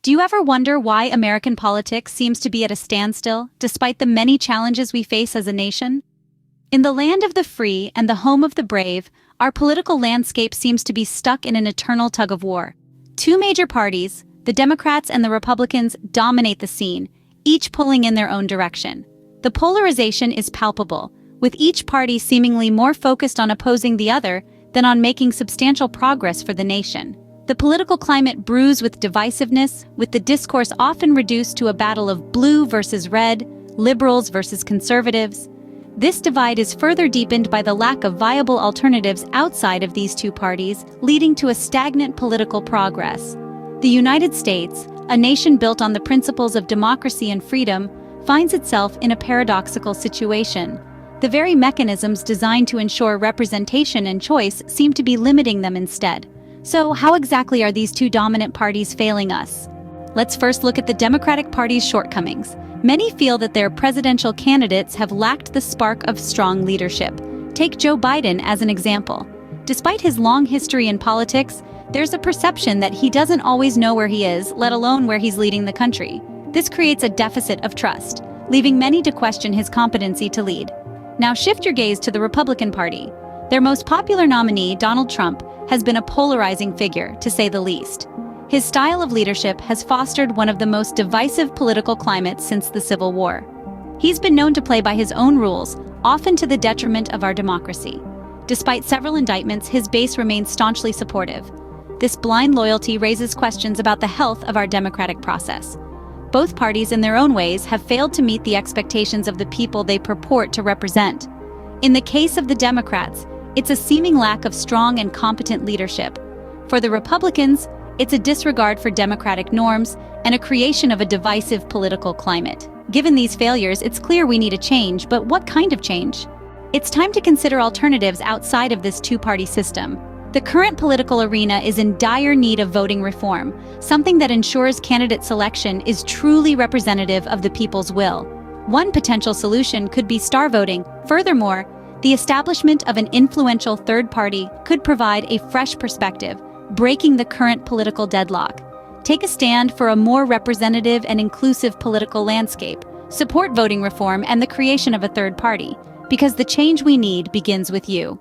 Do you ever wonder why American politics seems to be at a standstill, despite the many challenges we face as a nation? In the land of the free and the home of the brave, our political landscape seems to be stuck in an eternal tug-of-war. Two major parties, the Democrats and the Republicans, dominate the scene, each pulling in their own direction. The polarization is palpable, with each party seemingly more focused on opposing the other than on making substantial progress for the nation. The political climate brews with divisiveness, with the discourse often reduced to a battle of blue versus red, liberals versus conservatives. This divide is further deepened by the lack of viable alternatives outside of these two parties, leading to a stagnant political progress. The United States, a nation built on the principles of democracy and freedom, finds itself in a paradoxical situation. The very mechanisms designed to ensure representation and choice seem to be limiting them instead. So, how exactly are these two dominant parties failing us? Let's first look at the Democratic Party's shortcomings. Many feel that their presidential candidates have lacked the spark of strong leadership. Take Joe Biden as an example. Despite his long history in politics, there's a perception that he doesn't always know where he is, let alone where he's leading the country. This creates a deficit of trust, leaving many to question his competency to lead. Now shift your gaze to the Republican Party. Their most popular nominee, Donald Trump, has been a polarizing figure, to say the least. His style of leadership has fostered one of the most divisive political climates since the Civil War. He's been known to play by his own rules, often to the detriment of our democracy. Despite several indictments, his base remains staunchly supportive. This blind loyalty raises questions about the health of our democratic process. Both parties, in their own ways, have failed to meet the expectations of the people they purport to represent. In the case of the Democrats, it's a seeming lack of strong and competent leadership. For the Republicans, it's a disregard for democratic norms and a creation of a divisive political climate. Given these failures, it's clear we need a change, but what kind of change? It's time to consider alternatives outside of this two-party system. The current political arena is in dire need of voting reform, something that ensures candidate selection is truly representative of the people's will. One potential solution could be star voting. Furthermore, the establishment of an influential third party could provide a fresh perspective, breaking the current political deadlock. Take a stand for a more representative and inclusive political landscape. Support voting reform and the creation of a third party, because the change we need begins with you.